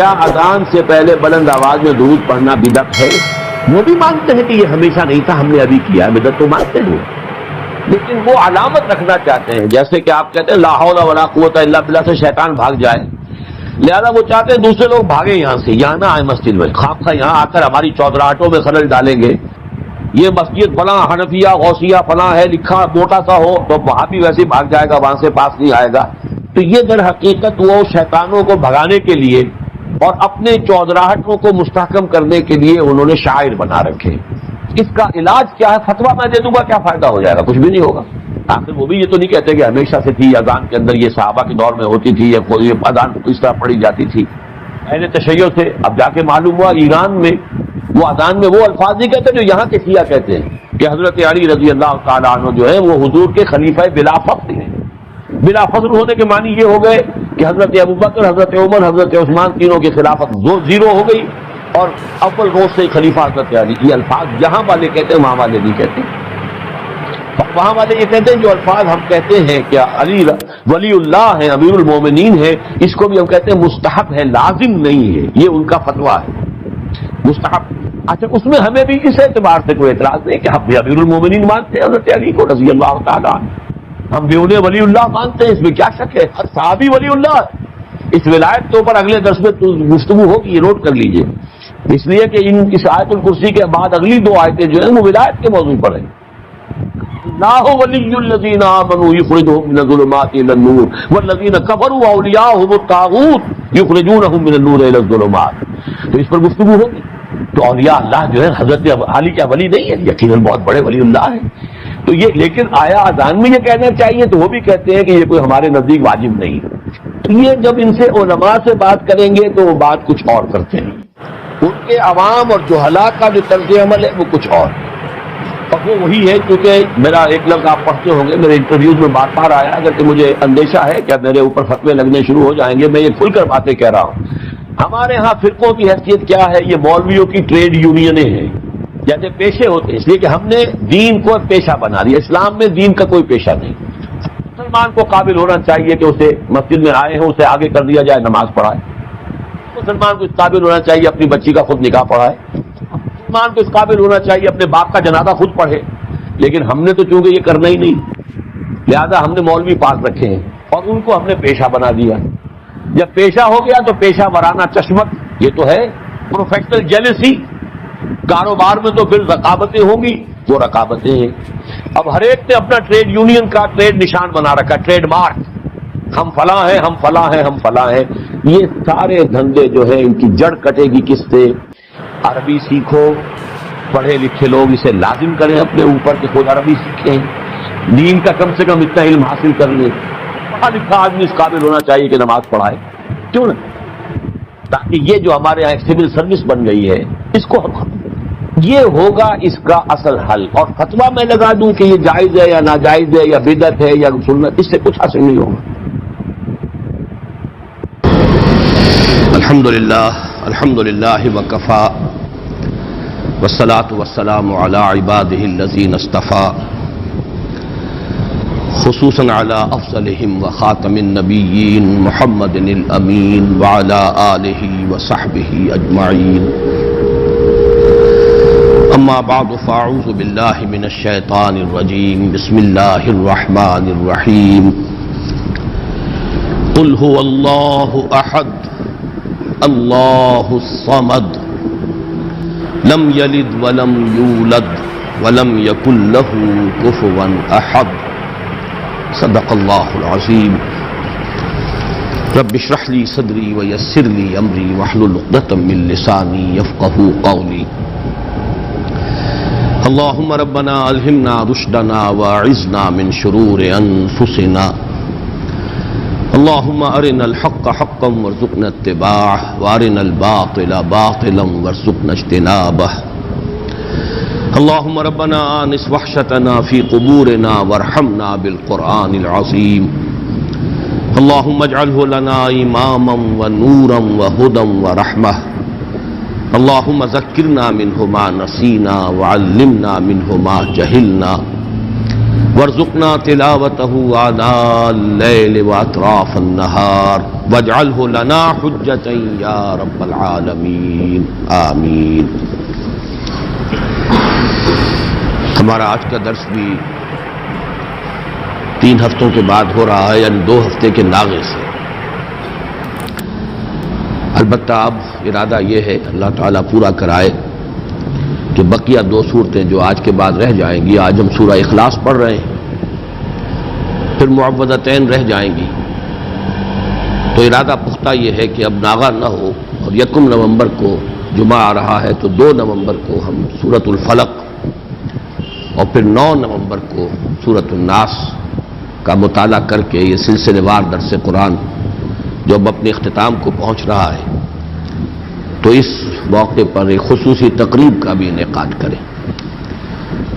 کیا اذان سے پہلے بلند آواز میں درود پڑھنا بدعت ہے؟ وہ بھی مانتے ہیں کہ یہ ہمیشہ نہیں تھا، ہم نے ابھی کیا ہے، بدعت تو مانتے ہیں، لیکن وہ علامت رکھنا چاہتے ہیں، جیسے کہ آپ کہتے ہیں لا حول ولا قوت الا باللہ سے شیطان بھاگ جائے، لہذا وہ چاہتے ہیں دوسرے لوگ بھاگیں یہاں سے، یہاں نہ آئے مسجد میں، خامخواہ یہاں آ کر ہماری چودراہٹوں میں خلل ڈالیں گے، یہ مسجد فلاں حنفیہ غوثیہ فلاں ہے لکھا موٹا سا ہو تو وہاں بھی ویسے بھاگ جائے گا، وہاں سے پاس نہیں آئے گا۔ تو یہ در حقیقت وہ شیطانوں کو بھگانے کے لیے اور اپنے چودراہٹوں کو مستحکم کرنے کے لیے انہوں نے شاعر بنا رکھے۔ اس کا علاج کیا ہے؟ فتویٰ میں دے دوں گا، کیا فائدہ ہو جائے گا؟ کچھ بھی نہیں ہوگا۔ آخر وہ بھی یہ تو نہیں کہتے کہ ہمیشہ سے تھی اذان کے اندر، یہ صحابہ کے دور میں ہوتی تھی، یہ اذان اس طرح پڑھی جاتی تھی اہل تشیع سے۔ اب جا کے معلوم ہوا ایران میں وہ اذان میں وہ الفاظ نہیں کہتے جو یہاں کے شیعہ کہتے ہیں کہ حضرت علی رضی اللہ تعالیٰ عنہ جو ہے وہ حضور کے خلیفہ بلا فخر ہیں۔ بلا فخر ہونے کے معنی یہ ہو گئے کہ حضرت ابوبکر، حضرت عمر، حضرت عثمان تینوں کی خلافت زیرو ہو گئی اور اول روز سے خلیفہ حضرت علی۔ یہ الفاظ یہاں والے کہتے ہیں، وہاں والے نہیں کہتے۔ وہاں والے یہ کہتے ہیں جو الفاظ ہم کہتے ہیں کہ علی ولی اللہ ہے، امیر المومنین ہے، اس کو بھی ہم کہتے ہیں مستحب ہے، لازم نہیں ہے، یہ ان کا فتویٰ ہے مستحب۔ اچھا اس میں ہمیں بھی اس اعتبار سے کوئی اعتراض نہیں کہ ہم بھی امیر المومنین مانتے ہیں حضرت علی کو رضی اللہ تعالیٰ عنہ، ہم بھی انہیں ولی اللہ مانتے ہیں، اس میں کیا شک ہے؟ ہر صحابی ولی اللہ ہے۔ اس ولایت کے اوپر اگلے درس میں گفتگو ہوگی، یہ نوٹ کر لیجئے، اس لیے کہ اس آیت الکرسی کے بعد اگلی دو آیتیں جو ہیں وہ ولایت کے موضوع پر ہیں۔ اللہ ولی الذین آمنوا یخرجهم من الظلمات الى النور والذین کفروا اولیاءهم الطاغوت یخرجونهم من النور الى الظلمات۔ تو اس پر گفتگو ہوگی۔ تو اولیاء اللہ جو ہے حضرت علی کیا ولی نہیں ہے؟ یقیناً بہت بڑے ولی اللہ ہیں۔ تو یہ لیکن آیا اذان میں یہ کہنا چاہیے تو وہ بھی کہتے ہیں کہ یہ کوئی ہمارے نزدیک واجب نہیں ہے۔ تو یہ جب ان سے علماء سے بات کریں گے تو وہ بات کچھ اور کرتے ہیں، ان کے عوام اور جہلاء کا جو طرز عمل ہے وہ کچھ اور، اور وہ وہی ہے کیونکہ میرا ایک لفظ آپ پڑھتے ہوں گے میرے انٹرویوز میں بار بار آیا، اگر کہ مجھے اندیشہ ہے کہ میرے اوپر فتوے لگنے شروع ہو جائیں گے، میں یہ کھل کر باتیں کہہ رہا ہوں۔ ہمارے ہاں فرقوں کی حیثیت کیا ہے؟ یہ مولویوں کی ٹریڈ یونینیں ہیں، جیسے پیشے ہوتے ہیں، اس لیے کہ ہم نے دین کو پیشہ بنا لیا۔ اسلام میں دین کا کوئی پیشہ نہیں۔ مسلمان کو قابل ہونا چاہیے کہ اسے مسجد میں آئے ہیں اسے آگے کر دیا جائے، نماز پڑھائے۔ مسلمان کو اس قابل ہونا چاہیے اپنی بچی کا خود نکاح پڑھائے۔ مسلمان کو اس قابل ہونا چاہیے اپنے باپ کا جنازہ خود پڑھے، لیکن ہم نے تو چونکہ یہ کرنا ہی نہیں، لہذا ہم نے مولوی پاس رکھے ہیں اور ان کو ہم نے پیشہ بنا دیا۔ جب پیشہ ہو گیا تو پیشہ ورانہ چشمت، یہ تو ہے پروفیشنل جیلسی۔ کاروبار میں تو پھر رقابتیں ہوں گی، وہ رقابتیں ہیں۔ اب ہر ایک نے اپنا ٹریڈ یونین کا ٹریڈ نشان بنا رکھا، ٹریڈ مارک، ہم فلاں ہیں، ہم فلاں ہیں، ہم فلاں ہیں۔ یہ سارے دھندے جو ہیں ان کی جڑ کٹے گی کس سے؟ عربی سیکھو، پڑھے لکھے لوگ اسے لازم کریں اپنے اوپر کہ خود عربی سیکھیں، دین کا کم سے کم اتنا علم حاصل کر لیں۔ پڑھا لکھا آدمی اس قابل ہونا چاہیے کہ نماز پڑھائے، کیوں نہ؟ تاکہ یہ جو ہمارے یہاں ایک سول سروس بن گئی ہے اس کو یہ ہوگا اس کا اصل حل۔ اور فتویٰ میں لگا دوں کہ یہ جائز ہے یا ناجائز ہے یا بدعت ہے یا سنت، اس سے کچھ حاصل نہیں ہوگا۔ الحمدللہ وکفا والصلاة والسلام علی عباده الذین اصطفى خصوصاً علی افضلهم وخاتم النبیین محمد الامین وعلی آلہ وصحبہ اجمعین، اما بعد فاعوذ باللہ من الشیطان الرجیم، بسم اللہ الرحمن الرحیم، قل هو اللہ احد اللہ الصمد لم یلد ولم یولد ولم یکن له کفوا احد، صدق اللہ العظیم۔ رب اشرح لی صدری ویسر لی امری واحلل عقدۃ من لسانی یفقہوا قولی۔ اللہم ربنا الہمنا رشدنا واعذنا من شرور انفسنا، اللہم ارنا الحق حقا وارزقنا اتباعہ وارنا الباطل باطلا وارزقنا اجتنابہ۔ اللہم ربنا آنس وحشتنا فی قبورنا وارحمنا بالقرآن العظیم، اللہم اجعلہ لنا اماما ونورا وہدا ورحمہ، اللہم ذکرنا منہ ما نسینا وعلمنا منہ ما جہلنا، وارزقنا تلاوته آناء الليل وأطراف النهار واجعله لنا حجة يا رب العالمين آمین۔ ہمارا آج کا درس بھی 3 ہفتوں کے بعد ہو رہا ہے، یعنی 2 ہفتے کے ناغے سے۔ البتہ اب ارادہ یہ ہے اللہ تعالیٰ پورا کرائے کہ بقیہ 2 صورتیں جو آج کے بعد رہ جائیں گی، آج ہم سورہ اخلاص پڑھ رہے ہیں، پھر معوذتین رہ جائیں گی، تو ارادہ پختہ یہ ہے کہ اب ناغہ نہ ہو، اور 1 نومبر کو جمعہ آ رہا ہے تو 2 نومبر کو ہم سورۃ الفلق اور پھر 9 نومبر کو سورۃ الناس کا مطالعہ کر کے یہ سلسلے وار درس قرآن جو اب اپنے اختتام کو پہنچ رہا ہے، تو اس موقع پر ایک خصوصی تقریب کا بھی انعقاد کریں،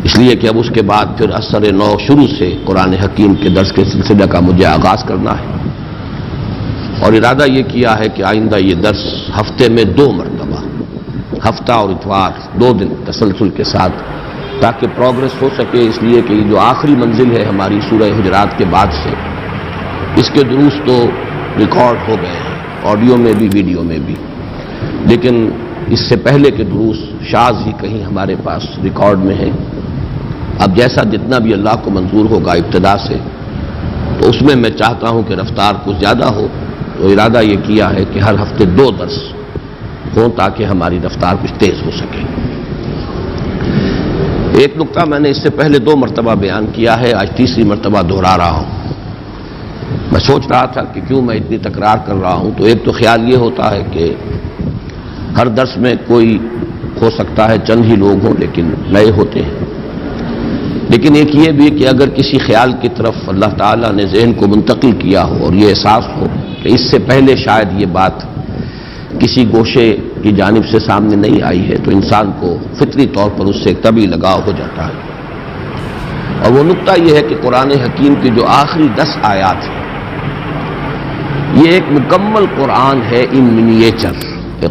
اس لیے کہ اب اس کے بعد پھر اثر نو شروع سے قرآن حکیم کے درس کے سلسلے کا مجھے آغاز کرنا ہے، اور ارادہ یہ کیا ہے کہ آئندہ یہ درس ہفتے میں 2 مرتبہ، ہفتہ اور اتوار 2 دن تسلسل کے ساتھ، تاکہ پروگرس ہو سکے، اس لیے کہ یہ جو آخری منزل ہے ہماری سورہ حجرات کے بعد سے، اس کے دروس تو ریکارڈ ہو گئے ہیں، آڈیو میں بھی ویڈیو میں بھی، لیکن اس سے پہلے کے دروس شاذ ہی کہیں ہمارے پاس ریکارڈ میں ہے۔ اب جیسا جتنا بھی اللہ کو منظور ہوگا ابتدا سے، تو اس میں میں چاہتا ہوں کہ رفتار کچھ زیادہ ہو، تو ارادہ یہ کیا ہے کہ ہر ہفتے 2 درس ہوں تاکہ ہماری رفتار کچھ تیز ہو سکے۔ ایک نقطہ میں نے اس سے پہلے 2 مرتبہ بیان کیا ہے، آج تیسری مرتبہ دہرا رہا ہوں۔ میں سوچ رہا تھا کہ کیوں میں اتنی تکرار کر رہا ہوں، تو ایک تو خیال یہ ہوتا ہے کہ ہر درس میں کوئی ہو سکتا ہے چند ہی لوگ ہوں لیکن نئے ہوتے ہیں، لیکن ایک یہ بھی کہ اگر کسی خیال کی طرف اللہ تعالیٰ نے ذہن کو منتقل کیا ہو اور یہ احساس ہو کہ اس سے پہلے شاید یہ بات کسی گوشے کی جانب سے سامنے نہیں آئی ہے، تو انسان کو فطری طور پر اس سے ایک طبعی لگاؤ ہو جاتا ہے، اور وہ نقطہ یہ ہے کہ قرآن حکیم کی جو آخری 10 آیات ہیں، یہ ایک مکمل قرآن ہے ان منیچر،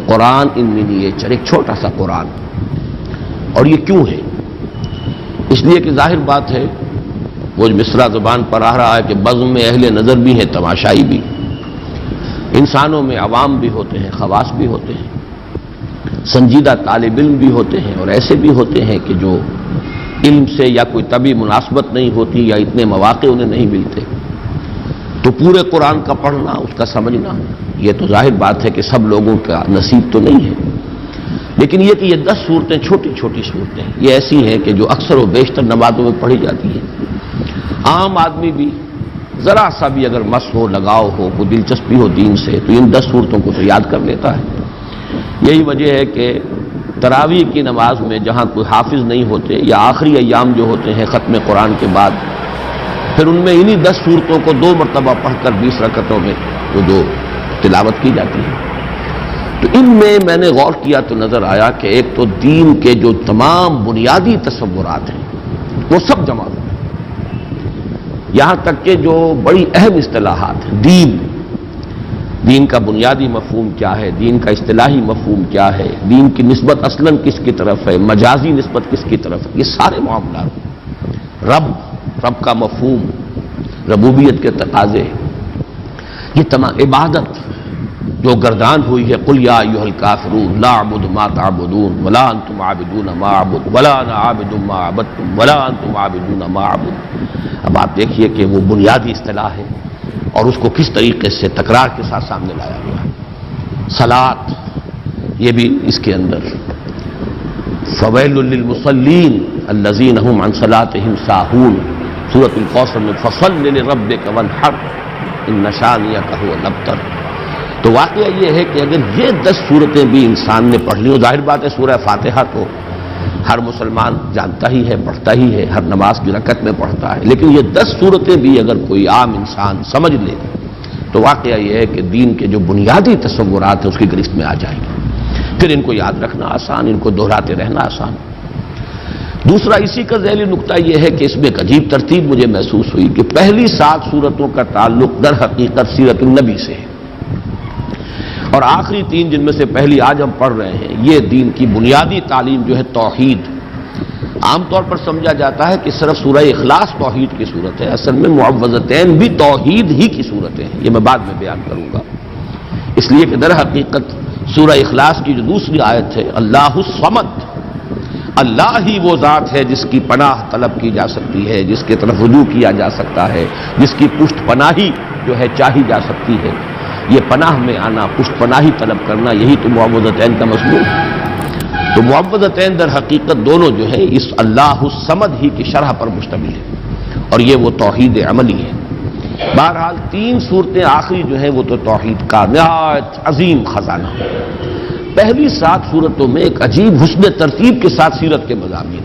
قرآن ان منیچر، ایک چھوٹا سا قرآن۔ اور یہ کیوں ہے؟ اس لیے کہ ظاہر بات ہے، وہ مصرع زبان پر آ رہا ہے کہ بزم میں اہل نظر بھی ہیں، تماشائی بھی، انسانوں میں عوام بھی ہوتے ہیں، خواص بھی ہوتے ہیں، سنجیدہ طالب علم بھی ہوتے ہیں، اور ایسے بھی ہوتے ہیں کہ جو علم سے یا کوئی طبی مناسبت نہیں ہوتی یا اتنے مواقع انہیں نہیں ملتے، تو پورے قرآن کا پڑھنا، اس کا سمجھنا، یہ تو ظاہر بات ہے کہ سب لوگوں کا نصیب تو نہیں ہے، لیکن یہ کہ یہ 10 صورتیں چھوٹی چھوٹی صورتیں یہ ایسی ہیں کہ جو اکثر و بیشتر نمازوں میں پڑھی جاتی ہیں، عام آدمی بھی ذرا سا بھی اگر مس ہو، لگاؤ ہو، کوئی دلچسپی ہو دین سے، تو ان 10 صورتوں کو تو یاد کر لیتا ہے۔ یہی وجہ ہے کہ تراویح کی نماز میں جہاں کوئی حافظ نہیں ہوتے یا آخری ایام جو ہوتے ہیں ختم قرآن کے بعد، پھر ان میں انہی 10 صورتوں کو 2 مرتبہ پڑھ کر 20 رکعتوں میں وہ جو تلاوت کی جاتی ہے۔ تو ان میں نے غور کیا تو نظر آیا کہ ایک تو دین کے جو تمام بنیادی تصورات ہیں وہ سب جمع ہوئے، یہاں تک کہ جو بڑی اہم اصطلاحات ہیں، دین کا بنیادی مفہوم کیا ہے، دین کا اصطلاحی مفہوم کیا ہے، دین کی نسبت اصلاً کس کی طرف ہے، مجازی نسبت کس کی طرف ہے، یہ سارے معاملات، رب کا مفہوم، ربوبیت کے تقاضے، یہ تمام عبادت جو گردان ہوئی ہے، قل یا ایھا الکافرون لا اعبد ما تعبدون ولا انتم عابدون ما اعبد ولا انا عابد ما عبدتم ولا انتم عابدون ما اعبد۔ اب آپ دیکھیے کہ وہ بنیادی اصطلاح ہے اور اس کو کس طریقے سے تکرار کے ساتھ سامنے لایا گیا ہے۔ صلاۃ، یہ بھی اس کے اندر، فویل للمصلین الذین هم عن صلاتهم ساہون، سورۃ الکوثر میں فصل لربک وانحر ان شانئک هو الابتر۔ تو واقعہ یہ ہے کہ اگر یہ 10 صورتیں بھی انسان نے پڑھ لی، ظاہر بات ہے سورہ فاتحہ تو ہر مسلمان جانتا ہی ہے، پڑھتا ہی ہے، ہر نماز کی رکعت میں پڑھتا ہے، لیکن یہ 10 صورتیں بھی اگر کوئی عام انسان سمجھ لے تو واقعہ یہ ہے کہ دین کے جو بنیادی تصورات ہیں اس کی گرفت میں آ جائے گی، پھر ان کو یاد رکھنا آسان، ان کو دہراتے رہنا آسان۔ دوسرا اسی کا ذیلی نقطہ یہ ہے کہ اس میں ایک عجیب ترتیب مجھے محسوس ہوئی کہ پہلی 7 صورتوں کا تعلق در حقیقت سیرت النبی سے ہے، اور آخری 3 جن میں سے پہلی آج ہم پڑھ رہے ہیں، یہ دین کی بنیادی تعلیم جو ہے توحید، عام طور پر سمجھا جاتا ہے کہ صرف سورہ اخلاص توحید کی صورت ہے، اصل میں معوذتین بھی توحید ہی کی صورتیں ہیں، یہ میں بعد میں بیان کروں گا، اس لیے کہ در حقیقت سورہ اخلاص کی جو دوسری آیت ہے اللہ الصمد، اللہ ہی وہ ذات ہے جس کی پناہ طلب کی جا سکتی ہے، جس کی طرف رجوع کیا جا سکتا ہے، جس کی پشت پناہی جو ہے چاہی جا سکتی ہے، یہ پناہ میں آنا، پشت پناہی طلب کرنا، یہی تو معوذتین کا مضمون ہے۔ تو معوذتین در حقیقت دونوں جو ہے اس اللہ الصمد ہی کی شرح پر مشتمل ہے، اور یہ وہ توحید عملی ہے۔ بہرحال تین صورتیں آخری جو ہیں وہ تو توحید کا نہایت عظیم خزانہ، پہلی 7 صورتوں میں ایک عجیب حسن ترتیب کے ساتھ سیرت کے مضامین،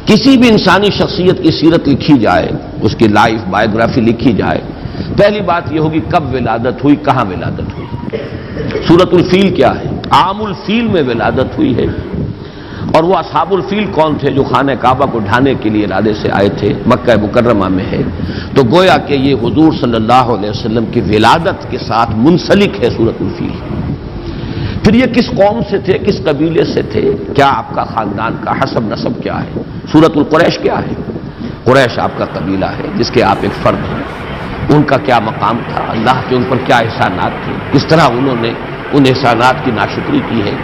کسی بھی انسانی شخصیت کی سیرت لکھی جائے، اس کی لائف بایوگرافی لکھی جائے، پہلی بات یہ ہوگی کب ولادت ہوئی، کہاں ولادت ہوئی۔ سورۃ الفیل کیا ہے؟ عام الفیل میں ولادت ہوئی ہے، اور وہ اصحاب الفیل کون تھے جو خانہ کعبہ کو ڈھانے کے لیے ارادے سے آئے تھے، مکہ مکرمہ میں ہے، تو گویا کہ یہ حضور صلی اللہ علیہ وسلم کی ولادت کے ساتھ منسلک ہے سورۃ الفیل۔ پھر یہ کس قوم سے تھے، کس قبیلے سے تھے، کیا آپ کا خاندان کا حسب نسب کیا ہے۔ سورۃ القریش کیا ہے؟ قریش آپ کا قبیلہ ہے جس کے آپ ایک فرد ہیں، ان کا کیا مقام تھا، اللہ کے ان پر کیا احسانات تھے، کس طرح انہوں نے ان احسانات کی ناشکری کی ہے،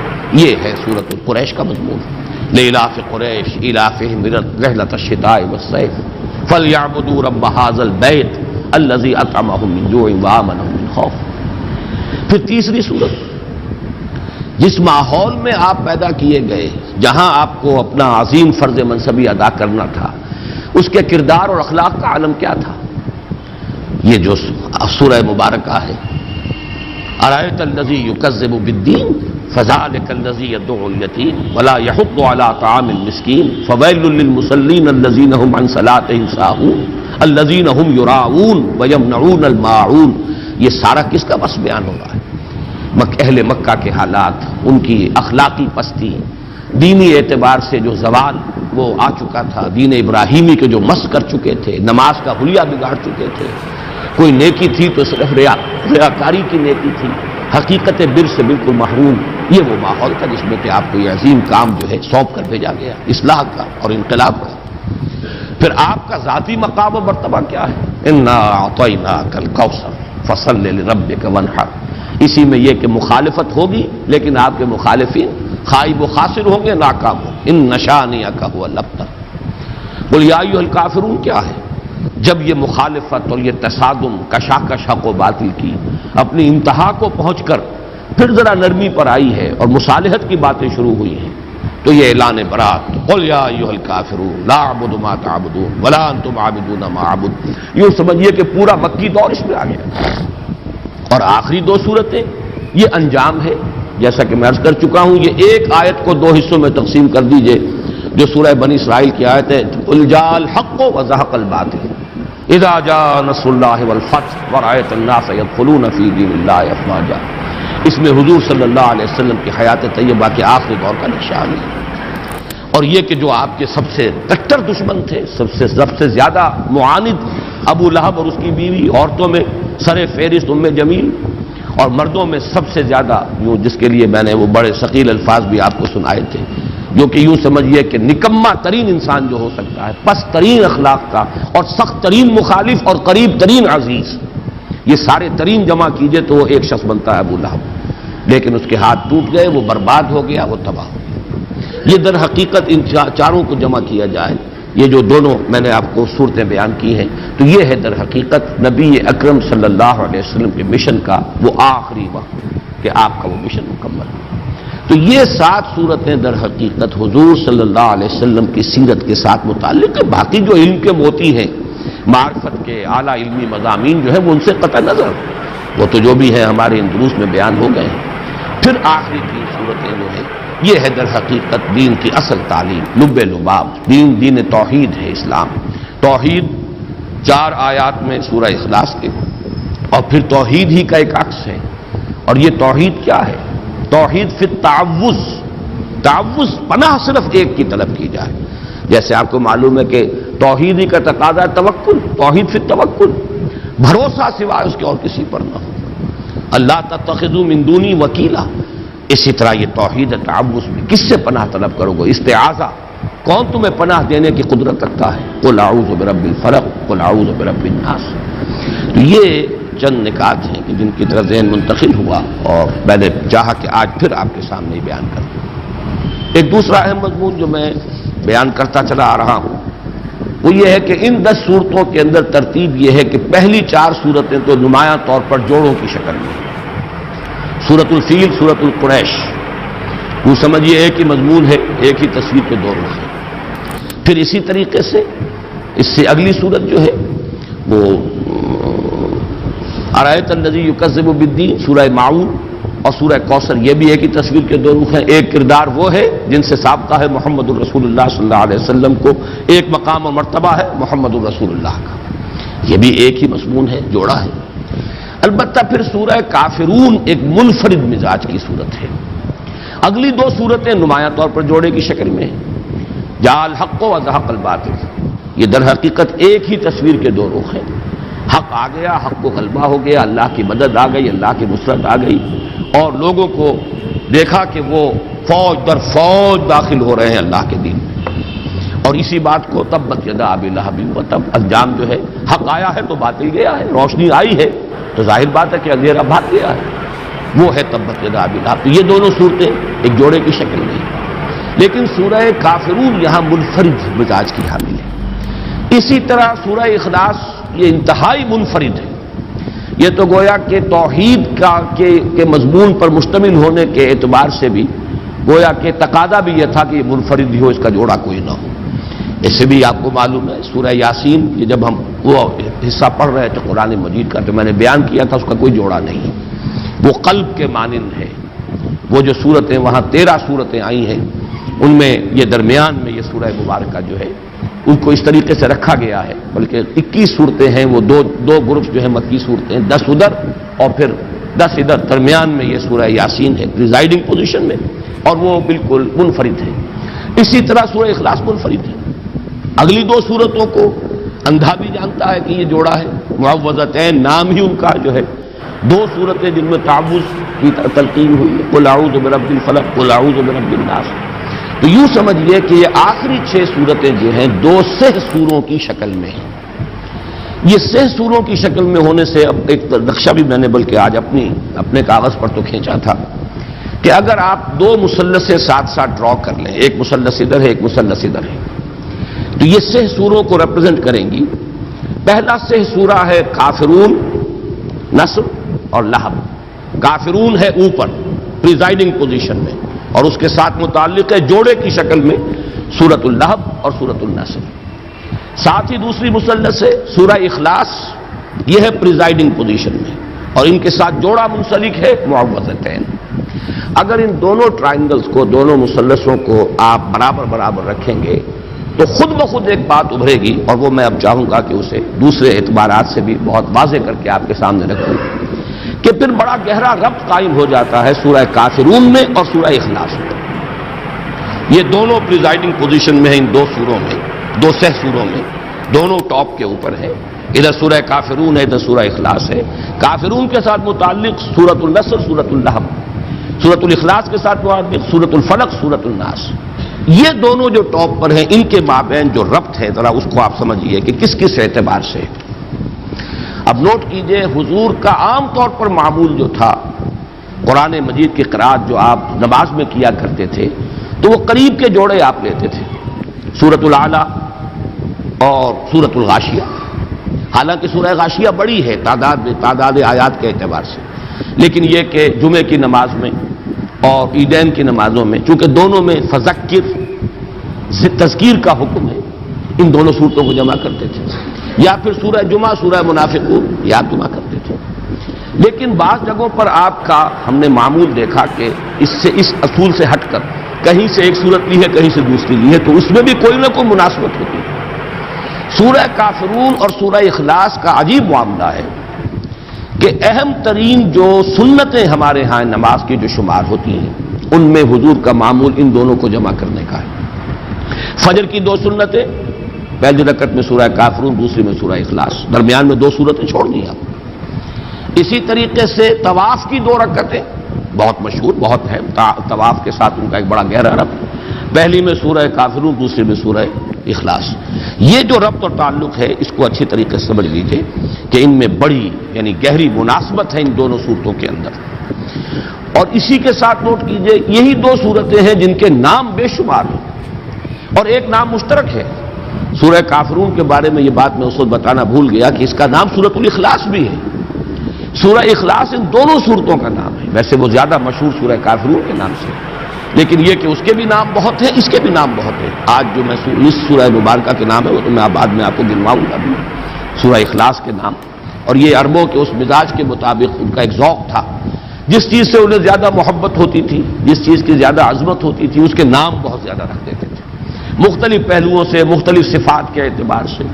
یہ ہے سورۃ القریش کا مضمون۔ لإلاف قریش إلافهم رحلة الشتاء والصيف فليعبدوا رب هذا البيت الذي أطعمهم من جوع وآمنهم من خوف۔ پھر تیسری صورت، جس ماحول میں آپ پیدا کیے گئے، جہاں آپ کو اپنا عظیم فرض منصبی ادا کرنا تھا، اس کے کردار اور اخلاق کا عالم کیا تھا، یہ جو سورہ مبارکہ ہے۔ أرأيت الذي يكذب بالدين فذلك الذي يدعو اليتيم ولا يحض على طعام المسكين فويل للمصلين الذين هم عن صلاتهم ساهون الذين هم يراءون ويمنعون الماعون۔ یہ سارا کس کا بس بیان ہو رہا ہے؟ اہل مکہ کے حالات، ان کی اخلاقی پستی، دینی اعتبار سے جو زوال وہ آ چکا تھا، دین ابراہیمی کے جو مس کر چکے تھے، نماز کا حلیہ بگاڑ چکے تھے، کوئی نیکی تھی تو صرف ریاکاری کی نیکی تھی، حقیقت بر سے بالکل محروم، یہ وہ ماحول تھا جس میں کہ آپ کو یہ عظیم کام جو ہے سونپ کر بھیجا گیا، اصلاح کا اور انقلاب کا۔ پھر آپ کا ذاتی مقام و مرتبہ کیا ہے؟ انا اعطیناک الکوثر فصل لربک وانحر۔ اسی میں یہ کہ مخالفت ہوگی، لیکن آپ کے مخالفین خائب و خاسر ہوں گے، ناکام ہوں گے۔ ان نشانیک هو الابتر۔ قل یا ایھا الکافرون کیا ہے؟ جب یہ مخالفت اور یہ تصادم کشاکش حق و باطل کی اپنی انتہا کو پہنچ کر پھر ذرا نرمی پر آئی ہے اور مصالحت کی باتیں شروع ہوئی ہیں، تو یہ اعلان برات، قل یا ایھا الکافرون لا اعبد ما تعبدون ولا انتم عابدون ما اعبد، یوں سمجھیے کہ پورا مکی دور اس میں آ گیا۔ اور آخری 2 صورتیں یہ انجام ہے، جیسا کہ میں عرض کر چکا ہوں، یہ ایک آیت کو 2 حصوں میں تقسیم کر دیجئے، جو سورہ بنی اسرائیل کی آیت ہے، قل جاء الحق وزهق الباطل اذا جاء نصر اللہ والفتح ورأیت الناس يدخلون فی دین اللہ افواجا۔ اس میں حضور صلی اللہ علیہ وسلم کی حیات طیبہ کے آخری دور کا نشان ہے، اور یہ کہ جو آپ کے سب سے کٹر دشمن تھے، سب سے زیادہ معاند ابو لہب اور اس کی بیوی، عورتوں میں سر فہرست ام جمیل، اور مردوں میں سب سے زیادہ جس کے لیے میں نے وہ بڑے ثقیل الفاظ بھی آپ کو سنائے تھے، جو کہ یوں سمجھیے کہ نکما ترین انسان جو ہو سکتا ہے، پست ترین اخلاق کا اور سخت ترین مخالف اور قریب ترین عزیز، یہ سارے ترین جمع کیجئے تو وہ ایک شخص بنتا ہے ابو لہب، لیکن اس کے ہاتھ ٹوٹ گئے، وہ برباد ہو گیا، وہ تباہ ہو گیا۔ یہ در حقیقت ان چاروں کو جمع کیا جائے، یہ جو دونوں میں نے آپ کو صورتیں بیان کی ہیں، تو یہ ہے در حقیقت نبی اکرم صلی اللہ علیہ وسلم کے مشن کا وہ آخری وقت کہ آپ کا وہ مشن مکمل ہو۔ تو یہ 7 صورتیں در حقیقت حضور صلی اللہ علیہ وسلم کی سیرت کے ساتھ متعلق ہے۔ باقی جو علم کے موتی ہیں، معرفت کے اعلیٰ علمی مضامین جو ہیں وہ ان سے قطع نظر، وہ تو جو بھی ہیں ہمارے ان دروس میں بیان ہو گئے ہیں۔ پھر آخری 3 صورتیں جو ہیں یہ ہے در حقیقت دین کی اصل تعلیم، لب لباب، دین توحید ہے اسلام۔ توحید 4 آیات میں سورہ اخلاص کے، اور پھر توحید ہی کا ایک عکس ہے، اور یہ توحید کیا ہے؟ توحید فی التعوذ، تعوذ پناہ صرف ایک کی طلب کی جائے، جیسے آپ کو معلوم ہے کہ توحید ہی کا تقاضا ہے توکل، توحید فی التوکل، بھروسہ سوائے اس کے اور کسی پر نہ ہو، اللہ تتخذوا من دونی وکیلا۔ اسی طرح یہ توحید تعوذ میں کس سے پناہ طلب کرو گے؟ استعاذہ، کون تمہیں پناہ دینے کی قدرت رکھتا ہے؟ قل اعوذ برب الفلق قل اعوذ برب الناس۔ تو یہ چند نکات ہیں کہ جن کی طرف ذہن منتقل ہوا اور میں نے چاہا کہ آج پھر آپ کے سامنے بیان کروں۔ ایک دوسرا اہم مضمون جو میں بیان کرتا چلا آ رہا ہوں وہ یہ ہے کہ ان 10 صورتوں کے اندر ترتیب یہ ہے کہ پہلی 4 صورتیں تو نمایاں طور پر جوڑوں کی شکل میں، سورۃ الفیل، سورۃ القریش، وہ سمجھیے ایک ہی مضمون ہے، ایک ہی تصویر کے 2 رخ ہیں۔ پھر اسی طریقے سے اس سے اگلی صورت جو ہے وہ ارایت الذی یکذب بالدین، سورہ معون اور سورہ کوثر، یہ بھی ایک ہی تصویر کے 2 رخ ہیں۔ ایک کردار وہ ہے جن سے سابقہ ہے محمد الرسول اللہ صلی اللہ علیہ وسلم کو، ایک مقام اور مرتبہ ہے محمد الرسول اللہ کا، یہ بھی ایک ہی مضمون ہے، جوڑا ہے۔ البتہ پھر سورہ کافرون ایک منفرد مزاج کی صورت ہے۔ اگلی 2 صورتیں نمایاں طور پر جوڑے کی شکل میں ہیں، جاء الحق و زہق الباطل، یہ در حقیقت ایک ہی تصویر کے 2 رخ ہیں۔ حق آ گیا، حق کو غلبہ ہو گیا، اللہ کی مدد آ گئی، اللہ کی نصرت آ گئی، اور لوگوں کو دیکھا کہ وہ فوج در فوج داخل ہو رہے ہیں اللہ کے دین میں، اور اسی بات کو تبت یدا ابی لہب وتب، انجام جو ہے حق آیا ہے تو باطل گیا ہے، روشنی آئی ہے تو ظاہر بات ہے کہ اندھیرا بھاگ گیا ہے، وہ ہے تبت یدا ابی لہب۔ تو یہ دونوں صورتیں ایک جوڑے کی شکل میں ہیں، لیکن سورہ کافرون یہاں منفرد مزاج کی حامل ہے۔ اسی طرح سورہ اخلاص یہ انتہائی منفرد ہے، یہ تو گویا کہ توحید کے مضمون پر مشتمل ہونے کے اعتبار سے بھی گویا کہ تقاضا بھی یہ تھا کہ یہ منفرد ہی ہو، اس کا جوڑا کوئی نہ ہو۔ اسے بھی آپ کو معلوم ہے سورہ یاسین کہ جب ہم وہ حصہ پڑھ رہے تھے قرآن مجید کا تو میں نے بیان کیا تھا اس کا کوئی جوڑا نہیں، وہ قلب کے مانند ہے۔ وہ جو صورتیں وہاں 13 صورتیں آئی ہیں ان میں یہ درمیان میں یہ سورہ مبارکہ جو ہے ان کو اس طریقے سے رکھا گیا ہے، بلکہ 21 صورتیں ہیں، وہ دو گروپ جو ہیں مکی صورتیں، 10 ادھر اور پھر 10 ادھر، درمیان میں یہ سورہ یاسین ہے پریزائڈنگ پوزیشن میں، اور وہ بالکل منفرد ہے۔ اسی طرح سورہ اخلاص منفرد ہے۔ اگلی 2 صورتوں کو اندھا بھی جانتا ہے کہ یہ جوڑا ہے، معوذتین نام ہی ان کا جو ہے، 2 صورتیں جن میں تعوذ کی تلقین ہوئی ہے، قل اعوذ برب الفلق قل اعوذ برب الناس۔ تو یوں سمجھیے کہ یہ آخری 6 صورتیں جو ہیں 2 سہ سوروں کی شکل میں ہیں۔ یہ سہ سوروں کی شکل میں ہونے سے اب ایک نقشہ بھی میں نے بلکہ آج اپنے کاغذ پر تو کھینچا تھا کہ اگر آپ 2 مثلثیں ساتھ ساتھ ڈرا کر لیں، ایک مثلث ادھر ہے ایک مثلث ادھر ہے، تو یہ سہ سوروں کو ریپرزینٹ کریں گی۔ پہلا سہ سورہ ہے کافرون، نصر اور لہب۔ کافرون ہے اوپر پریزائڈنگ پوزیشن میں، اور اس کے ساتھ متعلق ہے جوڑے کی شکل میں سورۃ اللہب اور سورۃ النصر۔ ساتھ ہی دوسری مثلث ہے سورہ اخلاص، یہ ہے پریزائڈنگ پوزیشن میں، اور ان کے ساتھ جوڑا منسلک ہے معوذتین۔ اگر ان دونوں ٹرائنگلز کو، دونوں مثلثوں کو آپ برابر برابر رکھیں گے تو خود بخود ایک بات ابھرے گی، اور وہ میں اب چاہوں گا کہ اسے دوسرے اعتبارات سے بھی بہت واضح کر کے آپ کے سامنے رکھوں کہ پھر بڑا گہرا ربط قائم ہو جاتا ہے سورہ کافرون میں اور سورہ اخلاص میں۔ یہ دونوں پریزائڈنگ پوزیشن میں ہیں، ان 2 سوروں میں، 2 سہ سوروں میں، دونوں ٹاپ کے اوپر ہے۔ ادھر سورہ کافرون ہے، ادھر سورہ اخلاص ہے۔ کافرون کے ساتھ متعلق سورۃ النصر، سورۃ اللہب، سورۃ الاخلاص کے ساتھ متعلق سورۃ الفلق، سورۃ الناس۔ یہ دونوں جو ٹاپ پر ہیں ان کے مابین جو ربط ہے ذرا اس کو آپ سمجھیے کہ کس کس اعتبار سے۔ اب نوٹ کیجئے حضور کا عام طور پر معمول جو تھا قرآن مجید کی قرأت جو آپ نماز میں کیا کرتے تھے تو وہ قریب کے جوڑے آپ لیتے تھے، سورۃ الاعلی اور سورۃ الغاشیہ۔ حالانکہ سورہ غاشیہ بڑی ہے تعداد آیات کے اعتبار سے، لیکن یہ کہ جمعے کی نماز میں اور عیدین کی نمازوں میں چونکہ دونوں میں فذکر تذکیر کا حکم ہے، ان دونوں صورتوں کو جمع کرتے تھے، یا پھر سورہ جمعہ، سورہ منافقون یہ آپ جمع کرتے تھے۔ لیکن بعض جگہوں پر آپ کا ہم نے معمول دیکھا کہ اس اصول سے ہٹ کر کہیں سے ایک صورت لی ہے کہیں سے دوسری لی ہے، تو اس میں بھی کوئی نہ کوئی مناسبت ہوتی ہے۔ سورہ کافرون اور سورہ اخلاص کا عجیب معاملہ ہے کہ اہم ترین جو سنتیں ہمارے ہاں نماز کی جو شمار ہوتی ہیں ان میں حضور کا معمول ان دونوں کو جمع کرنے کا ہے۔ فجر کی 2 سنتیں، پہلی رکعت میں سورہ کافرون، دوسری میں سورہ اخلاص، درمیان میں 2 سورتیں چھوڑ دیں آپ۔ اسی طریقے سے طواف کی 2 رکعتیں بہت مشہور، بہت ہے، طواف کے ساتھ ان کا ایک بڑا گہرا ربط۔ پہلی میں سورہ کافرون، دوسری میں سورہ اخلاص. یہ جو ربط اور تعلق ہے اس کو اچھی طریقے سے سمجھ لیجئے کہ ان میں بڑی یعنی گہری مناسبت ہے ان دونوں صورتوں کے اندر. اور اسی کے ساتھ نوٹ کیجئے یہی دو صورتیں ہیں جن کے نام بے شمار ہیں اور ایک نام مشترک ہے. سورہ کافرون کے بارے میں یہ بات میں اس وقت بتانا بھول گیا کہ اس کا نام سورۃ الاخلاص بھی ہے. سورہ اخلاص ان دونوں صورتوں کا نام ہے. ویسے وہ زیادہ مشہور سورہ کافرون کے نام سے، لیکن یہ کہ اس کے بھی نام بہت ہیں، اس کے بھی نام بہت ہیں. آج جو میں اس سورہ مبارکہ کے نام ہے وہ تو میں بعد میں آپ کو گنواؤں گا بھی. سورہ اخلاص کے نام، اور یہ عربوں کے اس مزاج کے مطابق ان کا ایک ذوق تھا. جس چیز سے انہیں زیادہ محبت ہوتی تھی، جس چیز کی زیادہ عظمت ہوتی تھی، اس کے نام بہت زیادہ رکھ دیتے تھے، مختلف پہلوؤں سے، مختلف صفات کے اعتبار سے.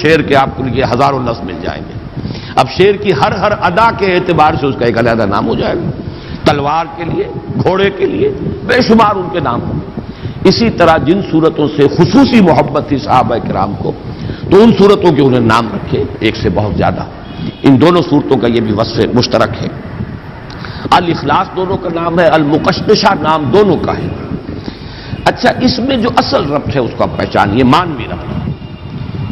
شیر کے آپ کو یہ ہزاروں لفظ مل جائیں گے. اب شیر کی ہر ادا کے اعتبار سے اس کا ایک علیحدہ نام ہو جائے گا. تلوار کے لیے، گھوڑے کے لیے بے شمار ان کے نام ہوں. اسی طرح جن صورتوں سے خصوصی محبت تھی صحابہ کرام کو، تو ان صورتوں کے انہیں نام رکھے ایک سے بہت زیادہ. ان دونوں صورتوں کا یہ بھی وصف مشترک ہے. الاخلاص دونوں کا نام ہے، المقشقشہ نام دونوں کا ہے. اچھا، اس میں جو اصل ربط ہے اس کو آپ پہچانیے، مانوی ربط.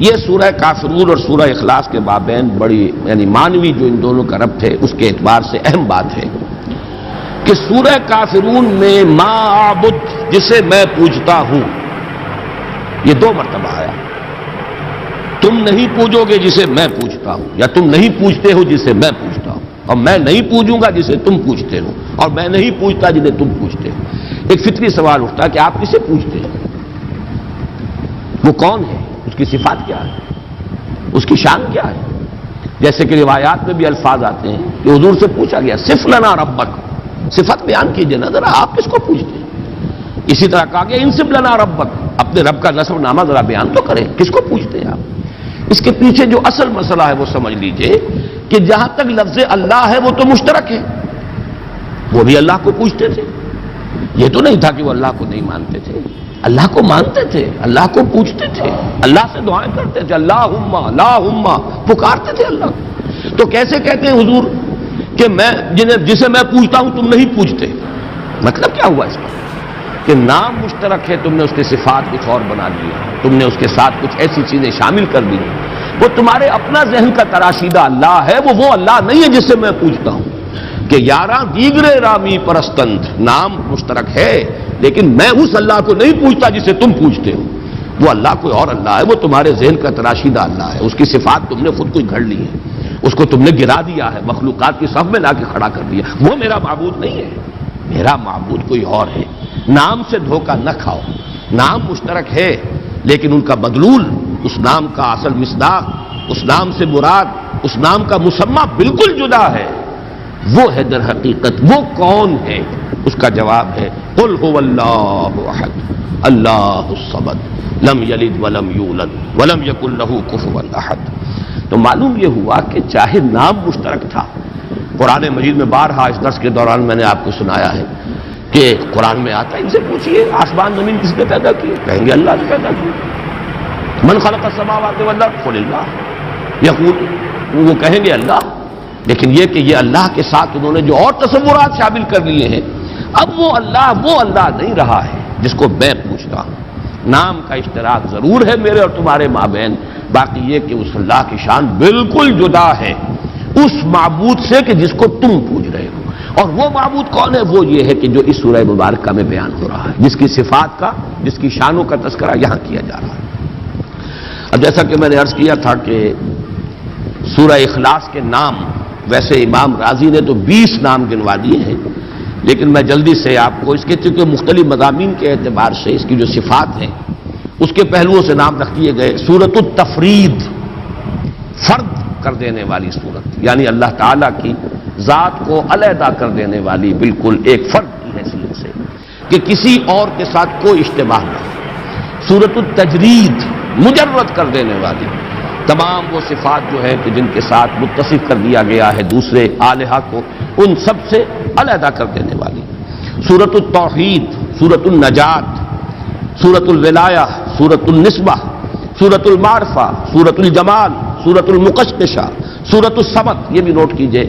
یہ سورہ کافرون اور سورہ اخلاص کے مابین بڑی یعنی مانوی جو ان دونوں کا ربط ہے اس کے اعتبار سے اہم بات ہے کہ سورہ کافرون میں ما اعبد، جسے میں پوجتا ہوں، یہ 2 مرتبہ آیا. تم نہیں پوجو گے جسے میں پوجتا ہوں، یا تم نہیں پوجتے ہو جسے میں پوجتا ہوں، اور میں نہیں پوجوں گا جسے تم پوجتے ہو، اور میں نہیں پوجتا جنہیں تم پوجتے ہو. ایک فطری سوال اٹھتا ہے کہ آپ کسے پوجتے ہیں؟ وہ کون ہے؟ اس کی صفات کیا ہے؟ اس کی شان کیا ہے؟ جیسے کہ روایات میں بھی الفاظ آتے ہیں کہ حضور سے پوچھا گیا صف لنا ربک، صفت بیان کیجئے نا ذرا، آپ کس کو پوچھتے ہیں؟ اسی طرح کہا گیا انصب لنا ربک، اپنے رب کا نسب نامہ ذرا بیان تو کریں، کس کو پوچھتے ہیں آپ؟ اس کے پیچھے جو اصل مسئلہ ہے وہ سمجھ لیجئے کہ جہاں تک لفظ اللہ ہے وہ تو مشترک ہے. وہ بھی اللہ کو پوچھتے تھے. یہ تو نہیں تھا کہ وہ اللہ کو نہیں مانتے تھے، اللہ کو مانتے تھے، اللہ کو پوچھتے تھے، اللہ سے دعائیں کرتے تھے، اللہم اللہم پکارتے تھے اللہ. تو کیسے کہتے ہیں حضور کہ جسے میں پوچھتا ہوں تم نہیں پوچھتے؟ مطلب کیا ہوا اس کا؟ کہ نام مشترک ہے، تم نے اس کے صفات کچھ اور بنا لیے، تم نے اس کے ساتھ کچھ ایسی چیزیں شامل کر دی. وہ تمہارے اپنا ذہن کا تراشیدہ اللہ ہے، وہ اللہ نہیں ہے جس سے میں پوچھتا ہوں. کہ یاراں دیگرے رامی پرستند، نام مشترک ہے لیکن میں اس اللہ کو نہیں پوچھتا جسے تم پوچھتے ہو. وہ اللہ کوئی اور اللہ ہے، وہ تمہارے ذہن کا تراشیدہ اللہ ہے. اس کی صفات تم نے خود کوئی گھڑ لی ہے، اس کو تم نے گرا دیا ہے، مخلوقات کی صف میں لا کے کھڑا کر دیا. وہ میرا معبود نہیں ہے، میرا معبود کوئی اور ہے. نام سے دھوکہ نہ کھاؤ. نام مشترک ہے لیکن ان کا مدلول، اس نام کا اصل مصداق، اس نام سے مراد، اس نام کا مسمى بالکل جدا ہے. وہ ہے در حقیقت وہ کون ہے؟ اس کا جواب ہے قل هو اللہ احد اللہ الصمد لم یلد ولم یولد ولم یکن له کفوا احد. تو معلوم یہ ہوا کہ چاہے نام مشترک تھا، قرآن مجید میں بارہا اس درس کے دوران میں نے آپ کو سنایا ہے کہ قرآن میں آتا ہے ان سے پوچھئے آسمان زمین کس نے پیدا کی؟ کہیں گے اللہ نے پیدا کی. من خلق السماوات والارض قل اللہ، یقول وہ کہیں گے اللہ. لیکن یہ کہ یہ اللہ کے ساتھ انہوں نے جو اور تصورات شامل کر لیے ہیں، اب وہ اللہ نہیں رہا ہے جس کو میں پوچھتا ہوں. نام کا اشتراک ضرور ہے میرے اور تمہارے مابین، باقی یہ کہ اس اللہ کی شان بالکل جدا ہے اس معبود سے کہ جس کو تم پوچھ رہے ہو. اور وہ معبود کون ہے؟ وہ یہ ہے کہ جو اس سورہ مبارکہ میں بیان ہو رہا ہے، جس کی صفات کا، جس کی شانوں کا تذکرہ یہاں کیا جا رہا ہے. اب جیسا کہ میں نے عرض کیا تھا کہ سورہ اخلاص کے نام ویسے امام رازی نے تو 20 نام گنوا دیے ہیں، لیکن میں جلدی سے آپ کو اس کے چونکہ مختلف مضامین کے اعتبار سے اس کی جو صفات ہیں اس کے پہلوؤں سے نام رکھ دیے گئے. سورۃ التفرید، فرد کر دینے والی سورت، یعنی اللہ تعالیٰ کی ذات کو علیحدہ کر دینے والی، بالکل ایک فرد کی حیثیت سے کہ کسی اور کے ساتھ کوئی اشتباہ نہ ہو. سورۃ التجرید، مجرد کر دینے والی، تمام وہ صفات جو ہیں کہ جن کے ساتھ متصف کر دیا گیا ہے دوسرے الہا کو، ان سب سے علیحدہ کر دینے والی. سورۃ التوحید، سورۃ النجات، سورۃ الولایہ، سورۃ النسبہ، سورۃ المعرفہ، سورۃ الجمال، سورۃ المقشقشہ، سورۃ الصمد. یہ بھی نوٹ کیجئے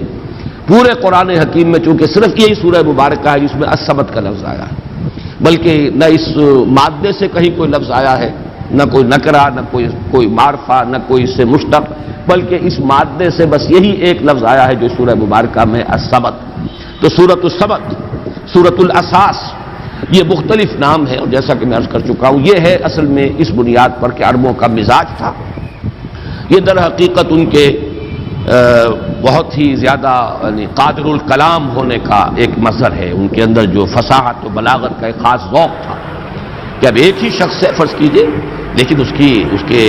پورے قرآن حکیم میں چونکہ صرف یہی سورہ مبارکہ ہے جس میں الصمد کا لفظ آیا ہے. بلکہ نہ اس مادے سے کہیں کوئی لفظ آیا ہے، نہ کوئی نکرہ، نہ کوئی معرفہ، نہ کوئی اس سے مشتق، بلکہ اس مادے سے بس یہی ایک لفظ آیا ہے جو سورہ مبارکہ میں السبت۔ تو سورۃ السبت، سورۃ الاساس، یہ مختلف نام ہے، اور جیسا کہ میں عرض کر چکا ہوں، یہ ہے اصل میں اس بنیاد پر کہ عربوں کا مزاج تھا، یہ در حقیقت ان کے بہت ہی زیادہ یعنی قادر الکلام ہونے کا ایک مظہر ہے، ان کے اندر جو فصاحت و بلاغت کا ایک خاص ذوق تھا کہ اب ایک ہی شخص ہے فرض کیجئے، لیکن اس کے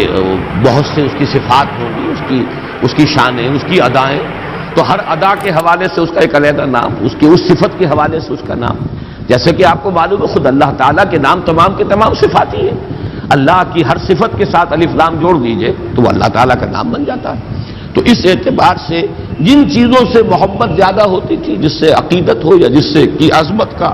بہت سے اس کی صفات ہوں گی، اس کی شانیں، اس کی ادائیں، تو ہر ادا کے حوالے سے اس کا ایک علیحدہ نام، اس صفت کے حوالے سے اس کا نام، جیسے کہ آپ کو معلوم ہے خود اللہ تعالیٰ کے نام تمام کے تمام صفاتی ہیں، اللہ کی ہر صفت کے ساتھ الف لام جوڑ دیجئے تو وہ اللہ تعالیٰ کا نام بن جاتا ہے۔ تو اس اعتبار سے جن چیزوں سے محبت زیادہ ہوتی تھی، جس سے عقیدت ہو یا جس سے کی عظمت کا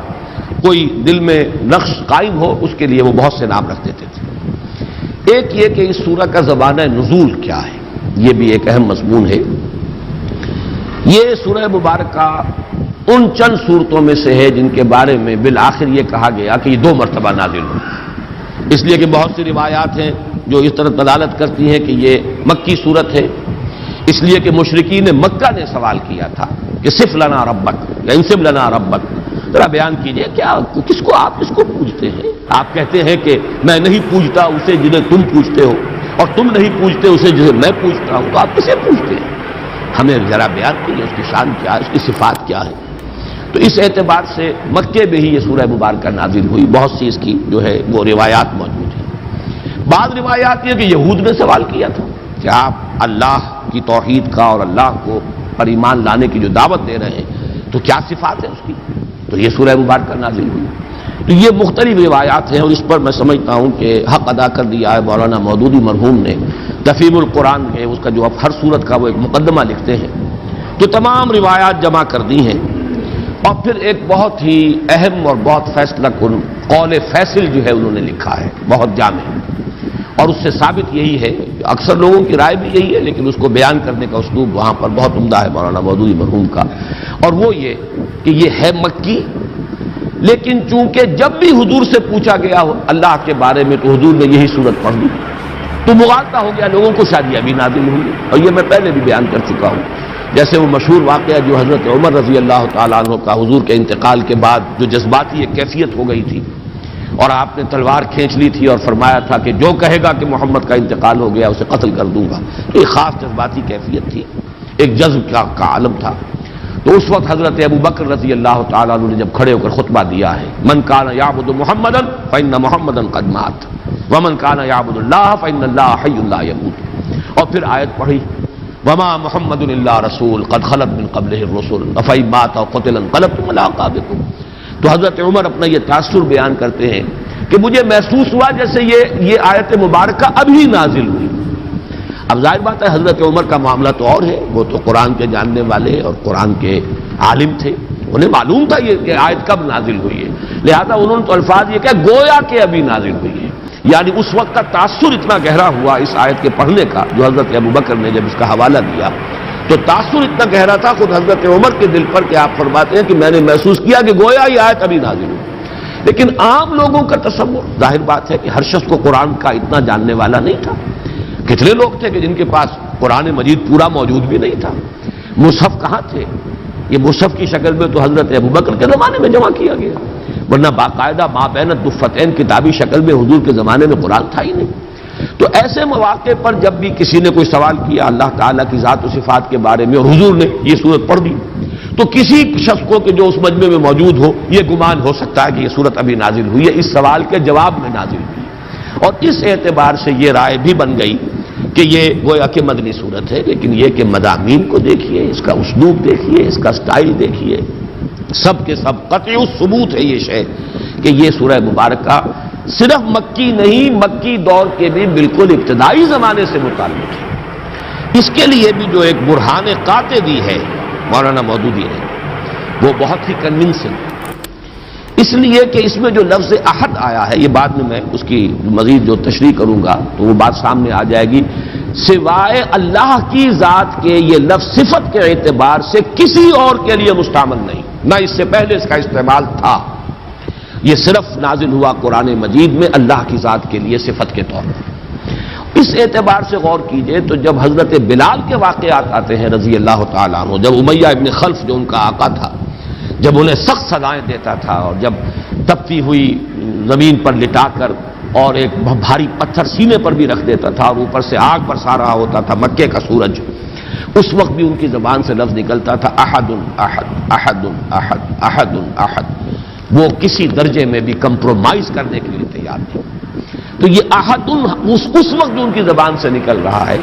کوئی دل میں نقش قائم ہو، اس کے لیے وہ بہت سے نام رکھ دیتے تھے۔ ایک یہ کہ اس سورہ کا زمانہ نزول کیا ہے، یہ بھی ایک اہم مضمون ہے۔ یہ سورہ مبارکہ ان چند صورتوں میں سے ہے جن کے بارے میں بالآخر یہ کہا گیا کہ یہ 2 مرتبہ نازل ہوئی، اس لیے کہ بہت سی روایات ہیں جو اس طرح دلالت کرتی ہیں کہ یہ مکی صورت ہے، اس لیے کہ مشرکین مکہ نے سوال کیا تھا کہ صف لنا ربک یا انصب لنا ربک، ذرا بیان کیجئے کیا آپ کس کو پوجتے ہیں؟ آپ کہتے ہیں کہ میں نہیں پوجتا اسے جنہیں تم پوجتے ہو، اور تم نہیں پوجتے اسے جسے میں پوجتا ہوں، تو آپ کسے پوجتے ہیں؟ ہمیں ذرا بیان کیجئے اس کی شان کیا ہے، اس کی صفات کیا ہے۔ تو اس اعتبار سے مکے میں ہی یہ سورہ مبارکہ نازل ہوئی، بہت سی اس کی جو ہے وہ روایات موجود ہیں۔ بعض روایات یہ کہ یہود نے سوال کیا تھا کہ آپ اللہ کی توحید کا اور اللہ کو پر ایمان لانے کی جو دعوت دے رہے ہیں تو کیا صفات ہے اس کی، تو یہ سورہ مبارکہ نازل ہوئی۔ تو یہ مختلف روایات ہیں، اور اس پر میں سمجھتا ہوں کہ حق ادا کر دیا ہے مولانا مودودی مرحوم نے تفہیم القرآن ہے، اس کا جو اب ہر سورت کا وہ ایک مقدمہ لکھتے ہیں، تو تمام روایات جمع کر دی ہیں، اور پھر ایک بہت ہی اہم اور بہت فیصلہ کن قول فیصل جو ہے انہوں نے لکھا ہے، بہت جامع، اور اس سے ثابت یہی ہے، اکثر لوگوں کی رائے بھی یہی ہے، لیکن اس کو بیان کرنے کا اسلوب وہاں پر بہت عمدہ ہے مولانا مودودی مرحوم کا، اور وہ یہ کہ یہ ہے مکی، لیکن چونکہ جب بھی حضور سے پوچھا گیا ہو اللہ کے بارے میں تو حضور نے یہی صورت پڑھ دی، تو مغالطہ ہو گیا، لوگوں کو شاید یہ ابھی نازل ہوئی، اور یہ میں پہلے بھی بیان کر چکا ہوں، جیسے وہ مشہور واقعہ جو حضرت عمر رضی اللہ تعالیٰ عنہ کا حضور کے انتقال کے بعد جو جذباتی ایک کیفیت ہو گئی تھی، اور آپ نے تلوار کھینچ لی تھی اور فرمایا تھا کہ جو کہے گا کہ محمد کا انتقال ہو گیا اسے قتل کر دوں گا، تو ایک خاص جذباتی کیفیت تھی، ایک جذب کا عالم تھا۔ تو اس وقت حضرت ابو بکر رضی اللہ تعالیٰ عنہ نے جب کھڑے ہو کر خطبہ دیا ہے، من کان یعبد محمدا فإن محمدا قد مات ومن کان یعبد اللہ فإن اللہ حی لا یموت، اور پھر آیت پڑھی وما محمد الا رسول قد خلت من قبلہ الرسل افإن مات او قتل انقلبتم علی اعقابکم۔ تو حضرت عمر اپنا یہ تاثر بیان کرتے ہیں کہ مجھے محسوس ہوا جیسے یہ آیت مبارکہ ابھی نازل ہوئی۔ اب ظاہر بات ہے حضرت عمر کا معاملہ تو اور ہے، وہ تو قرآن کے جاننے والے اور قرآن کے عالم تھے، انہیں معلوم تھا یہ آیت کب نازل ہوئی ہے، لہذا انہوں نے تو الفاظ یہ کہا گویا کہ ابھی نازل ہوئی ہے، یعنی اس وقت کا تاثر اتنا گہرا ہوا اس آیت کے پڑھنے کا، جو حضرت ابوبکر نے جب اس کا حوالہ دیا تو تاثر اتنا گہرا تھا خود حضرت عمر کے دل پر کہ آپ فرماتے ہیں کہ میں نے محسوس کیا کہ گویا یہ آیت ابھی نازل ہوئی۔ لیکن عام لوگوں کا تصور، ظاہر بات ہے کہ ہر شخص کو قرآن کا اتنا جاننے والا نہیں تھا، کتنے لوگ تھے کہ جن کے پاس قرآن مجید پورا موجود بھی نہیں تھا، مصحف کہاں تھے، یہ مصحف کی شکل میں تو حضرت ابوبکر کے زمانے میں جمع کیا گیا، ورنہ باقاعدہ ما بین الدفتین کتابی شکل میں حضور کے زمانے میں قرآن تھا ہی نہیں۔ تو ایسے مواقع پر جب بھی کسی نے کوئی سوال کیا اللہ تعالیٰ کی ذات و صفات کے بارے میں اور حضور نے یہ صورت پڑھ دی، تو کسی شخص کو کہ جو اس مجمع میں موجود ہو یہ گمان ہو سکتا ہے کہ یہ صورت ابھی نازل ہوئی ہے، اس سوال کے جواب میں نازل ہوئی، اور اس اعتبار سے یہ رائے بھی بن گئی کہ یہ گویا کہ مدنی صورت ہے، لیکن یہ کہ مضامین کو دیکھیے، اس کا اسلوب دیکھیے، اس کا سٹائل دیکھیے، سب کے سب قطعی ثبوت ہے یہ شے کہ یہ سورہ مبارکہ صرف مکی نہیں، مکی دور کے بھی بالکل ابتدائی زمانے سے متعلق ہے۔ اس کے لیے بھی جو ایک برہان قاطع دی ہے مولانا مودودی نے، وہ بہت ہی کنونسنگ، اس لیے کہ اس میں جو لفظ احد آیا ہے، یہ بعد میں اس کی مزید جو تشریح کروں گا تو وہ بات سامنے آ جائے گی، سوائے اللہ کی ذات کے یہ لفظ صفت کے اعتبار سے کسی اور کے لیے مستعمل نہیں، نہ اس سے پہلے اس کا استعمال تھا، یہ صرف نازل ہوا قرآن مجید میں اللہ کی ذات کے لیے صفت کے طور پر۔ اس اعتبار سے غور کیجئے تو جب حضرت بلال کے واقعات آتے ہیں رضی اللہ تعالیٰ عنہ، جب امیہ ابن خلف جو ان کا آقا تھا، جب انہیں سخت سزائیں دیتا تھا اور جب تپتی ہوئی زمین پر لٹا کر اور ایک بھاری پتھر سینے پر بھی رکھ دیتا تھا اور اوپر سے آگ برسا رہا ہوتا تھا مکے کا سورج، اس وقت بھی ان کی زبان سے لفظ نکلتا تھا احد احد احد احد احد احد، وہ کسی درجے میں بھی کمپرومائز کرنے کے لیے تیار نہیں۔ تو یہ احد اس وقت جو ان کی زبان سے نکل رہا ہے،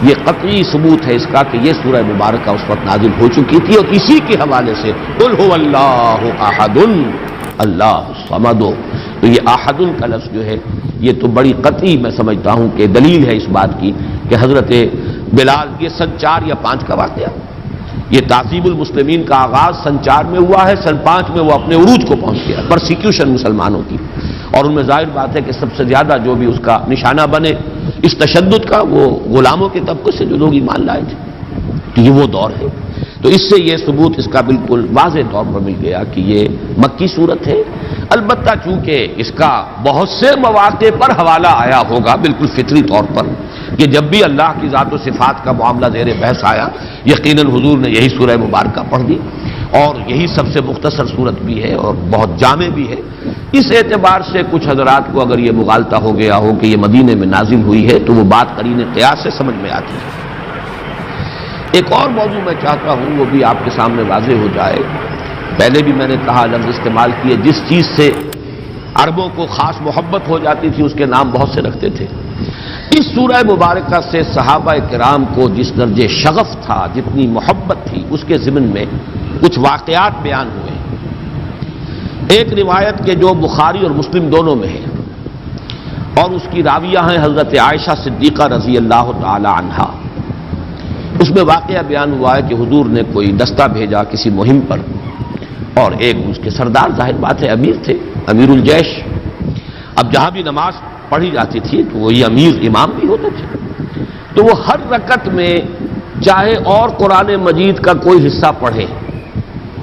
یہ قطعی ثبوت ہے اس کا کہ یہ سورہ مبارکہ اس وقت نازل ہو چکی تھی، اور اسی کے حوالے سے قل هو اللہ احد اللہ الصمد، تو یہ احد کا لفظ جو ہے یہ تو بڑی قطعی میں سمجھتا ہوں کہ دلیل ہے اس بات کی کہ حضرت بلال، یہ سن 4 یا 5 کا واقعہ، یہ تعذیب المسلمین کا آغاز سن 4 میں ہوا ہے، سن 5 میں وہ اپنے عروج کو پہنچ گیا، پرسیکیوشن مسلمانوں کی، اور ان میں ظاہر بات ہے کہ سب سے زیادہ جو بھی اس کا نشانہ بنے اس تشدد کا، وہ غلاموں کے طبقے سے جو لوگ ایمان لائے تھے، تو یہ وہ دور ہے۔ تو اس سے یہ ثبوت اس کا بالکل واضح طور پر مل گیا کہ یہ مکی صورت ہے، البتہ چونکہ اس کا بہت سے مواقع پر حوالہ آیا ہوگا بالکل فطری طور پر کہ جب بھی اللہ کی ذات و صفات کا معاملہ زیر بحث آیا، یقیناً حضور نے یہی سورہ مبارکہ پڑھ دی، اور یہی سب سے مختصر صورت بھی ہے اور بہت جامع بھی ہے۔ اس اعتبار سے کچھ حضرات کو اگر یہ مغالطہ ہو گیا ہو کہ یہ مدینے میں نازل ہوئی ہے تو وہ بات قرین قیاس سے سمجھ میں آتی ہے۔ ایک اور موضوع میں چاہتا ہوں وہ بھی آپ کے سامنے واضح ہو جائے، پہلے بھی میں نے کہا لفظ استعمال کیے، جس چیز سے عربوں کو خاص محبت ہو جاتی تھی اس کے نام بہت سے رکھتے تھے، اس سورہ مبارکہ سے صحابہ کرام کو جس درجے شغف تھا، جتنی محبت تھی، اس کے ضمن میں کچھ واقعات بیان ہوئے۔ ایک روایت کے جو بخاری اور مسلم دونوں میں ہے اور اس کی راویہ ہیں حضرت عائشہ صدیقہ رضی اللہ تعالی عنہا، اس میں واقعہ بیان ہوا ہے کہ حضور نے کوئی دستہ بھیجا کسی مہم پر، اور ایک اس کے سردار ظاہر بات ہے امیر تھے، امیر الجیش، اب جہاں بھی نماز پڑھی جاتی تھی تو وہی امیر امام بھی ہوتے تھے، تو وہ ہر رکعت میں چاہے اور قرآن مجید کا کوئی حصہ پڑھے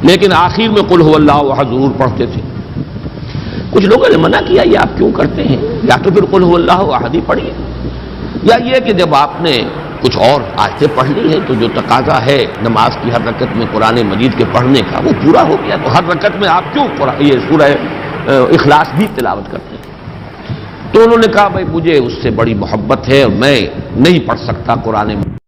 لیکن آخر میں قل هو اللہ احد ضرور پڑھتے تھے۔ کچھ لوگوں نے منع کیا یہ آپ کیوں کرتے ہیں، یا تو پھر قل هو اللہ احد ہی پڑھیے، یا یہ کہ جب آپ نے کچھ اور آیتیں پڑھ لی ہیں تو جو تقاضا ہے نماز کی ہر رکعت میں قرآن مجید کے پڑھنے کا وہ پورا ہو گیا، تو ہر رکعت میں آپ کیوں یہ سورہ اخلاص بھی تلاوت کرتے ہیں؟ تو انہوں نے کہا بھائی مجھے اس سے بڑی محبت ہے اور میں نہیں پڑھ سکتا قرآن مجید